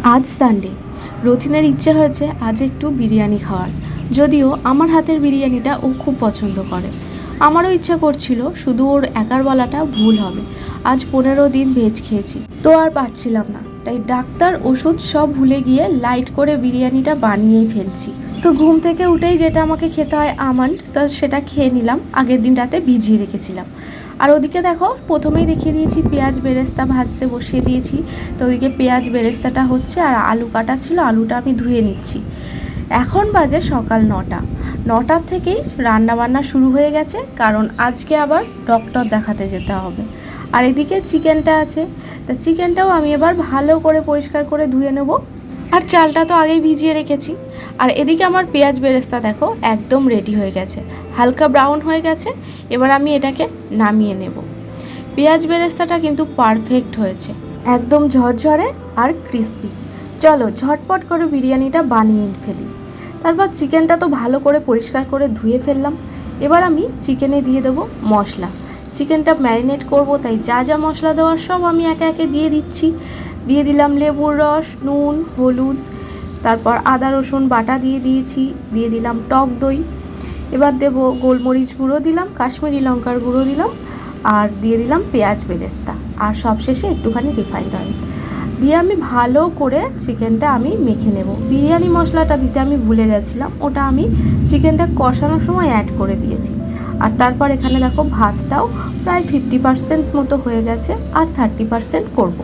আজ সানডে, রথিনের ইচ্ছে হয়েছে আজ একটু বিরিয়ানি খাওয়ার। যদিও আমার হাতের বিরিয়ানিটা ও খুব পছন্দ করে। আমারও ইচ্ছা করছিল, শুধু ওর একার বলাটা ভুল হবে। আজ 15 দিন ভেজ খেয়েছি, তো আর পারছিলাম না, তাই ডাক্তার ওষুধ সব ভুলে গিয়ে লাইট করে বিরিয়ানিটা বানিয়েই ফেলছি। তো ঘুম থেকে উঠেই যেটা আমাকে খেতে হয় আমন্ড, তো সেটা খেয়ে নিলাম। আগের দিন রাতে ভিজিয়ে রেখেছিলাম। আর ওদিকে দেখো, প্রথমেই দেখিয়ে দিয়েছি পেঁয়াজ বেরেস্তা ভাজতে বসিয়ে দিয়েছি। তো ওদিকে পেঁয়াজ বেরেস্তাটা হচ্ছে, আর আলু কাটা ছিল, আলুটা আমি ধুয়ে নিচ্ছি। এখন বাজে সকাল 9টা। 9টার থেকেই রান্নাবান্না শুরু হয়ে গেছে, কারণ আজকে আবার ডক্টর দেখাতে যেতে হবে। আর এদিকে চিকেনটা আছে, তা চিকেনটাও আমি এবার ভালো করে পরিষ্কার করে ধুয়ে নেব। আর চালটা তো আগেই ভিজিয়ে রেখেছি। আর এদিকে আমার পেঁয়াজ বেরেস্তা দেখো একদম রেডি হয়ে গেছে, হালকা ব্রাউন হয়ে গেছে। এবার আমি এটাকে নামিয়ে নেব। পেঁয়াজ বেরেস্তাটা কিন্তু পারফেক্ট হয়েছে, একদম ঝরঝরে আর ক্রিস্পি। চলো ঝটপট করে বিরিয়ানিটা বানিয়ে ফেলি। তারপর চিকেনটা তো ভালো করে পরিষ্কার করে ধুয়ে ফেললাম। এবার আমি চিকেনে দিয়ে দেবো মশলা। চিকেনটা ম্যারিনেট করব, তাই যা যা মশলা দেওয়ার সব আমি একে একে দিয়ে দিচ্ছি। দিয়ে দিলাম লেবুর রস, নুন, হলুদ, তারপর আদা রসুন বাটা দিয়ে দিয়েছি, দিয়ে দিলাম টক দই। এবার দেব গোলমরিচ গুঁড়ো দিলাম, কাশ্মীরি লঙ্কার গুঁড়ো দিলাম, আর দিয়ে দিলাম পেঁয়াজ বেরেস্তা, আর সবশেষে একটুখানি রিফাইন্ড অয়েল দিয়ে আমি ভালো করে চিকেনটা আমি মেখে নেব। বিরিয়ানি মশলাটা দিতে আমি ভুলে গেছিলাম, ওটা আমি চিকেনটা কষানোর সময় অ্যাড করে দিয়েছি। আর তারপর এখানে দেখো ভাতটাও প্রায় 50% মতো হয়ে গেছে, আর 30% করব।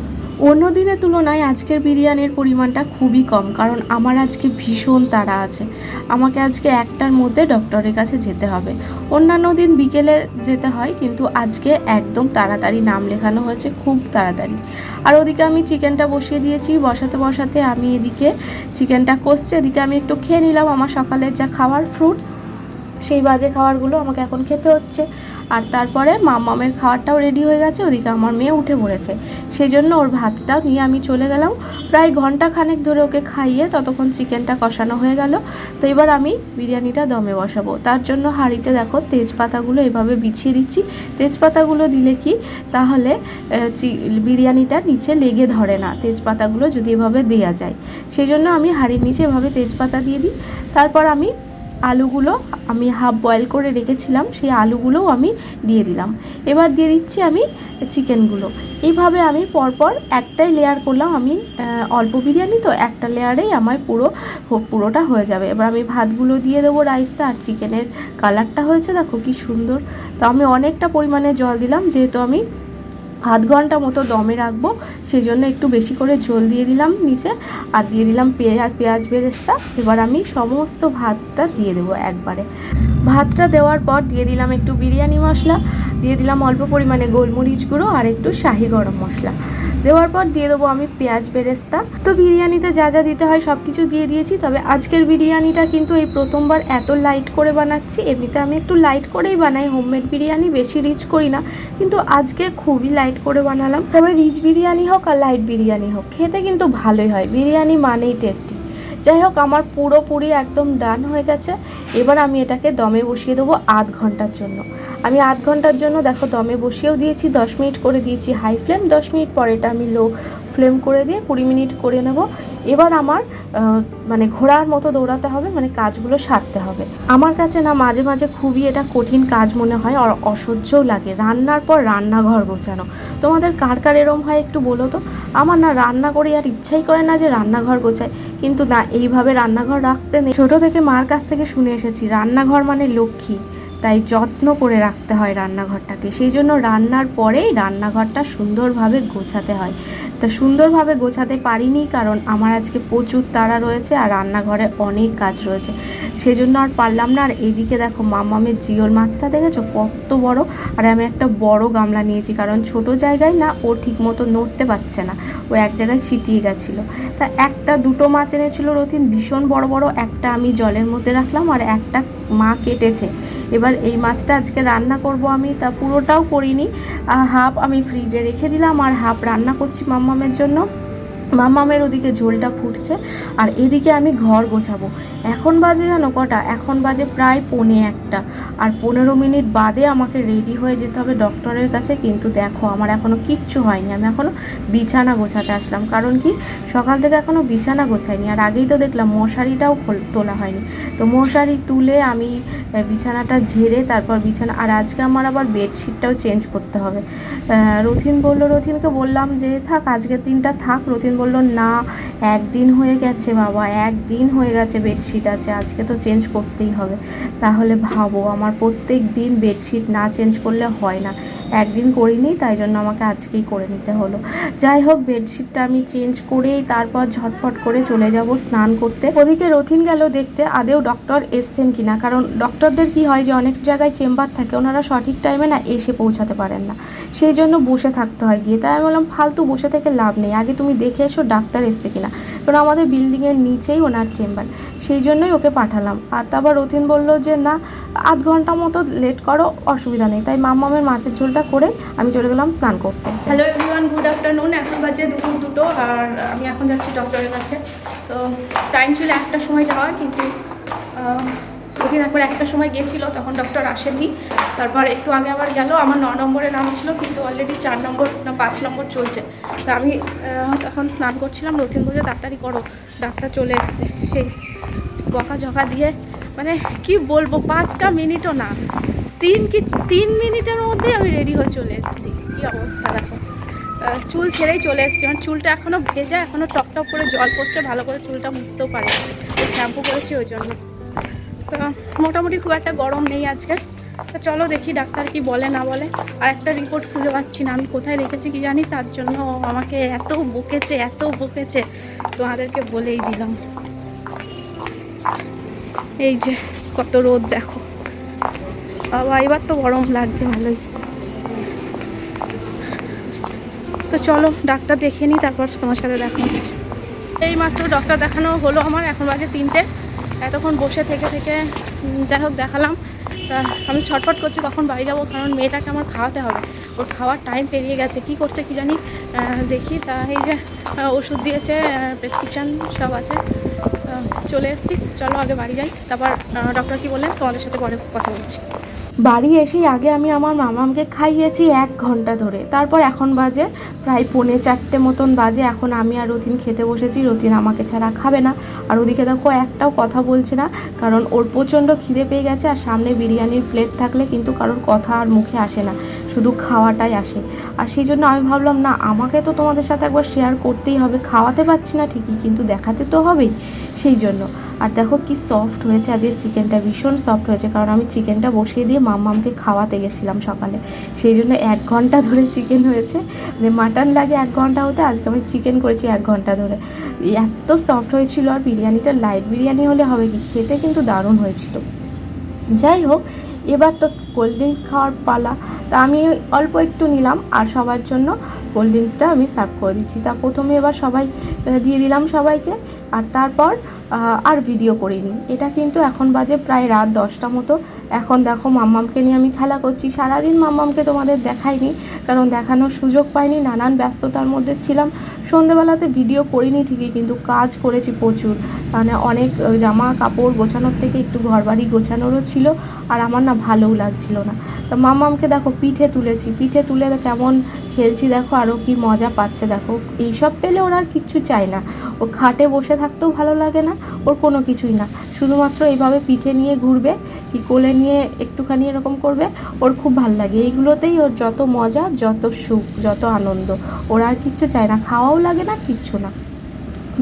অন্য দিনের তুলনায় আজকের বিরিয়ানির পরিমাণটা খুবই কম, কারণ আমার আজকে ভীষণ তাড়া আছে। আমাকে আজকে 1টার মধ্যে ডক্টরের কাছে যেতে হবে। অন্যান্য দিন বিকেলে যেতে হয়, কিন্তু আজকে একদম তাড়াতাড়ি নাম লেখানো হয়েছে, খুব তাড়াতাড়ি। আর ওদিকে আমি চিকেনটা বসিয়ে দিয়েছি। বসাতে বসাতে আমি এদিকে চিকেনটা কষছে, এদিকে আমি একটু খেয়ে নিলাম আমার সকালের যা খাবার, ফ্রুটস। সেই বাজে খাবারগুলো আমাকে এখন খেতে হচ্ছে। আর তারপরে মামামের খাবারটাও রেডি হয়ে গেছে, ওদিকে আমার মেয়ে উঠে পড়েছে, সেই জন্য ওর ভাতটাও নিয়ে আমি চলে গেলাম। প্রায় ঘন্টাখানেক ধরে ওকে খাইয়ে ততক্ষণ চিকেনটা কষানো হয়ে গেল। তো এবার আমি বিরিয়ানিটা দমে বসাবো। তার জন্য হাঁড়িতে দেখো তেজপাতাগুলো এভাবে বিছিয়ে দিচ্ছি। তেজপাতাগুলো দিলে কি, তাহলে বিরিয়ানিটা নিচে লেগে ধরে না, তেজপাতাগুলো যদি এভাবে দেওয়া যায়। সেই জন্য আমি হাঁড়ির নিচে এভাবে তেজপাতা দিয়ে দিই। তারপর আমি আলুগুলো আমি হাফ বয়েল করে রেখেছিলাম, সেই আলুগুলোও আমি দিয়ে দিলাম। এবার দিয়ে দিচ্ছি আমি চিকেনগুলো। এইভাবে আমি পরপর একটাই লেয়ার করলাম। আমি অল্প বিরিয়ানি তো, একটা লেয়ারেই আমার পুরোটা হয়ে যাবে। এবার আমি ভাতগুলো দিয়ে দেবো, রাইসটা। আর চিকেনের কালারটা হয়েছে দেখো কি সুন্দর। তো আমি অনেকটা পরিমাণে জল দিলাম, যেহেতু আমি আধ ঘন্টা মতো দমে রাখবো, সেই জন্য একটু বেশি করে ঝোল দিয়ে দিলাম নিচে। আর দিয়ে দিলাম পেঁয়াজ বেরেস্তা। এবার আমি সমস্ত ভাতটা দিয়ে দেবো একবারে। ভাতটা দেওয়ার পর দিয়ে দিলাম একটু বিরিয়ানি মশলা, দিয়ে দিলাম অল্প পরিমাণে গোলমরিচ গুঁড়ো, আর একটু শাহি গরম মশলা। দেওয়ার পর দিয়ে দেবো আমি পেঁয়াজ বেরেস্তা। তো বিরিয়ানিতে যা যা দিতে হয় সব কিছু দিয়ে দিয়েছি। তবে আজকের বিরিয়ানিটা কিন্তু এই প্রথমবার এত লাইট করে বানাচ্ছি। এমনিতে আমি একটু লাইট করেই বানাই হোমমেড বিরিয়ানি, বেশি রিচ করি না, কিন্তু আজকে খুবই লাইট করে বানালাম। তবে রিচ বিরিয়ানি হোক আর লাইট বিরিয়ানি হোক, খেতে কিন্তু ভালোই হয়। বিরিয়ানি মানেই টেস্টি। যাই হোক, আমার পুরোপুরি একদম ডান হয়ে গেছে। এবার আমি এটাকে দমে বসিয়ে দেবো আধ ঘন্টার জন্য। আমি আধ ঘন্টার জন্য দেখো দমে বসিয়েও দিয়েছি, 10 মিনিট করে দিয়েছি হাই ফ্লেম, 10 মিনিট পরে এটা আমি লো ফ্লেম করে দিয়ে 20 মিনিট করে নেব। এবার আমার মানে ঘোড়ার মতো দৌড়াতে হবে, মানে কাজগুলো সারতে হবে। আমার কাছে না মাঝে মাঝে খুবই এটা কঠিন কাজ মনে হয়, আর অসহ্যও লাগে রান্নার পর রান্নাঘর গোছানো। তোমাদের কার কার এরম হয় একটু বলো তো। আমার না রান্না করে আর ইচ্ছাই করে না যে রান্নাঘর গোছাই, কিন্তু না, এইভাবে রান্নাঘর রাখতে নেই। ছোটো থেকে মার কাছ থেকে শুনে এসেছি রান্নাঘর মানে লক্ষ্মী, তাই যত্ন করে রাখতে হয় রান্নাঘরটাকে। সেই জন্য রান্নার পরেই রান্নাঘরটা সুন্দরভাবে গোছাতে হয়। তা সুন্দরভাবে গোছাতে পারিনি, কারণ আমার আজকে প্রচুর তাড়া রয়েছে, আর রান্নাঘরে অনেক কাজ রয়েছে, সেজন্য আর পারলাম না। আর এইদিকে দেখো মামামের জিওল মাছটা দেখেছো কত বড়। আর আমি একটা বড় গামলা নিয়েছি, কারণ ছোট জায়গায় না ও ঠিক মতো নড়তে পারছে না, ও এক জায়গায় ছিটিয়ে গেছিলো। তা একটা দুটো মাছ এনেছিল রতিন, ভীষণ বড় বড়। একটা আমি জলের মধ্যে রাখলাম, আর একটা মা কেটেছে। এবার এই মাছটা আজকে রান্না করব আমি। তা পুরোটাও করিনি, হাফ আমি ফ্রিজে রেখে দিলাম, আর হাফ রান্না করছি মাম্মামের জন্য। মামামের ওদিকে ঝোলটা ফুটছে আর এদিকে আমি ঘর গোছাবো। এখন বাজে জানো কটা? এখন বাজে প্রায় 1:45 আর 15 মিনিট বাদে আমাকে রেডি হয়ে যেতে হবে ডক্টরের কাছে। কিন্তু দেখো আমার এখনও কিচ্ছু হয়নি, আমি এখনও বিছানা গোছাতে আসলাম। কারণ কি, সকাল থেকে এখনও বিছানা গোছাইনি। আর আগেই তো দেখলাম মশারিটাও তোলা হয়নি, তো মশারি তুলে আমি বিছানাটা ঝেড়ে তারপর বিছানা, আর আজকে আমার আবার বেডশিটটাও চেঞ্জ করতে হবে। রথিনকে বললাম যে থাক, আজকের দিনটা থাক। রথিন বলল না, একদিন হয়ে গেছে বাবা, একদিন হয়ে গেছে বেডশিট আছে, আজকে তো চেঞ্জ করতেই হবে। তাহলে ভাবো, আমার প্রত্যেক দিন বেডশিট না চেঞ্জ করলে হয় না। একদিন করিনি, তাই জন্য আমাকে আজকেই করে নিতে হলো। যাই হোক, বেডশিটটা আমি চেঞ্জ করেই তারপর ঝটফট করে চলে যাব স্নান করতে। ওদিকে রথিন গেল দেখতে আদেও ডক্টর এসছেন কিনা, কারণ ডক্টরদের কি হয় যে অনেক জায়গায় চেম্বার থাকে, ওনারা সঠিক টাইমে না এসে পৌঁছাতে পারেন না, সেই জন্য বসে থাকতে হয় গিয়ে। তাই আমি বললাম ফালতু বসে থেকে লাভ নেই, আগে তুমি দেখে এসো ডাক্তার এসছে কিনা, কারণ আমাদের বিল্ডিংয়ের নিচেই ওনার চেম্বার, সেই জন্যই ওকে পাঠালাম। আর তারপর রথিন বলল যে না, আধ ঘন্টা মতো লেট করো, অসুবিধা নেই। তাই মামামের মাছের ঝোলটা করে আমি চলে গেলাম স্নান করতে। Hello everyone, good afternoon. এখন বাজে দুপুর 2 আর আমি এখন যাচ্ছি ডক্টরের কাছে। তো টাইম ছিল 1টার সময় যাওয়ার, কিন্তু ওদিন একবার 1টার সময় গেছিলো, তখন ডক্টর আসেননি। তারপর একটু আগে আবার গেল, আমার 9 নম্বরে নাম ছিল, কিন্তু অলরেডি 4 নম্বর না 5 নম্বর চলছে। তা আমি তখন স্নান করছিলাম, রথিন বলছে তাড়াতাড়ি করো, ডাক্তার চলে এসছে। সেই বকাঝকা দিয়ে, মানে কি বলবো, 5টা মিনিটও না, 3 মিনিটের মধ্যেই আমি রেডি হয়ে চলে এসেছি। কী অবস্থা দেখো, চুল ছেড়েই চলে এসেছি। আমার চুলটা এখনও ভেজা, এখনও টকটক করে জল পড়ছে, ভালো করে চুলটা মুছতেও পারি, শ্যাম্পু করেছি ওই জন্য। তো মোটামুটি খুব একটা গরম নেই আজকে। তো চলো দেখি ডাক্তার কি বলে না বলে। আর একটা রিপোর্ট খুঁজে পাচ্ছি না, আমি কোথায় রেখেছি কি জানি, তার জন্য আমাকে এত বকেছে, তোমাদেরকে বলেই দিলাম। এই যে কত রোদ দেখো বাবা, এবার তো গরম লাগছে ভালোই। তো চলো ডাক্তার দেখে নিই, তারপর তোমার সাথে দেখা হচ্ছে। এই মাত্র ডক্টর দেখানো হলো আমার, এখন বাজে 3টে। এতক্ষণ বসে থেকে যাই হোক দেখালাম। তা আমি ছটফট করছি কখন বাড়ি যাবো, কারণ মেয়েটাকে আমার খাওয়াতে হবে, ওর খাওয়ার টাইম পেরিয়ে গেছে। কি করছে কি জানি, দেখি। তা এই যে ওষুধ দিয়েছে, প্রেসক্রিপশান সব আছে, চলে এসেছি। চলো আগে বাড়ি যাই, তারপর ডক্টর কি বললেন তোমাদের সাথে পরে কথা বলছি। বাড়ি এসেই আগে আমি আমার মামামকে খাইয়েছি 1 ঘন্টা ধরে। তারপর এখন বাজে প্রায় 3:45 মতন বাজে। এখন আমি আর রথিন খেতে বসেছি। রথিন আমাকে ছাড়া খাবে না। আর ওদিকে দেখো একটাও কথা বলছে না, কারণ ওর প্রচণ্ড খিদে পেয়ে গেছে। আর সামনে বিরিয়ানির প্লেট থাকলে কিন্তু কারোর কথা আর মুখে আসে না, শুধু খাওয়াটাই আসে। আর সেই জন্য আমি ভাবলাম না, আমাকে তো তোমাদের সাথে একবার শেয়ার করতেই হবে। খাওয়াতে পারছি না ঠিকই, কিন্তু দেখাতে তো হবেই, সেই জন্য। আর দেখো কি সফট হয়েছে আজকে চিকেনটা, ভীষণ সফট হয়েছে, কারণ আমি চিকেনটা বসিয়ে দিয়ে মাম্মামকে খাওয়াতে গেছিলাম সকালে, সেই জন্য 1 ঘন্টা ধরে চিকেন হয়েছে। মানে মাটন লাগে 1 ঘন্টা হতে, আজকে আমি চিকেন করেছি 1 ঘন্টা ধরে। এত সফট হয়েছিল। আর বিরিয়ানিটা লাইট বিরিয়ানি হলে হবে কি, খেতে কিন্তু দারুণ হয়েছিল। যাই হোক, এবার তো কোল্ড ড্রিঙ্কস খাওয়ার পালা। তা আমি অল্প একটু নিলাম, আর সবার জন্য কোল্ড ড্রিঙ্কসটা আমি সার্ভ করে দিচ্ছি। তা প্রথমে এবার সবাই দিয়ে দিলাম সবাইকে, আর তারপর আর ভিডিও করিনি। এটা কিন্তু এখন বাজে প্রায় রাত 10টা মতো। এখন দেখো মাম্মামকে নিয়ে আমি খেলা করছি। সারাদিন মাম্মামকে তোমাদের দেখাইনি, কারণ দেখানোর সুযোগ পাইনি, নানান ব্যস্ততার মধ্যে ছিলাম। সন্ধেবেলাতে ভিডিও করিনি ঠিকই, কিন্তু কাজ করেছি প্রচুর। মানে অনেক জামা কাপড় গোছানোর থেকে একটু ঘরবাড়ি গোছানোরও ছিল, আর আমার না ভালোও লাগছিল না। তো মাম্মামকে দেখো পিঠে তুলেছি, পিঠে তুলে কেমন খেলছি দেখো, আরও কি মজা পাচ্ছে দেখো। এইসব পেলে ওর আর কিচ্ছু চায় না, ও খাটে বসে থাকতেও ভালো লাগে না, ওর কোনো কিছুই না। শুধুমাত্র এইভাবে পিঠে নিয়ে ঘুরবে, কি কোলে নিয়ে একটুখানি এরকম করবে, ওর খুব ভাল লাগে। এইগুলোতেই ওর যত মজা, যত সুখ, যত আনন্দ। ওর আর কিচ্ছু চায় না, খাওয়াও লাগে না, কিচ্ছু না।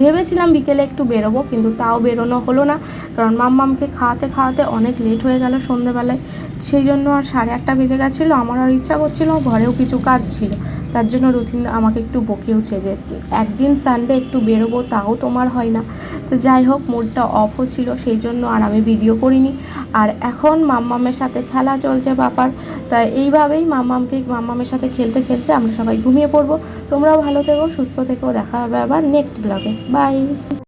ভেবেছিলাম বিকেলে একটু বেরোবো, কিন্তু তাও বেরোনো হলো না, কারণ মাম্মামকে খাওয়াতে খাওয়াতে অনেক লেট হয়ে গেল সন্ধ্যেবেলায়। সেই জন্য আর 8:30 বেজে গেছিলো। আমার আর ইচ্ছা করছিল, ঘরেও কিছু কাজ ছিল, তার জন্য রুথিন আমাকে একটু বকেওছে যে একদিন সানডে একটু বেরোবো, তাও তোমার হয় না। তো যাই হোক, মুডটা অফও ছিল, সেই জন্য আর আমি ভিডিও করিনি। আর এখন মাম্মামের সাথে খেলা চলছে বাবার। তাই এইভাবেই মাম্মামের সাথে খেলতে খেলতে আমরা সবাই ঘুমিয়ে পড়বো। তোমরাও ভালো থেকো, সুস্থ থেকো, দেখা হবে আবার নেক্সট ব্লগে। বাই।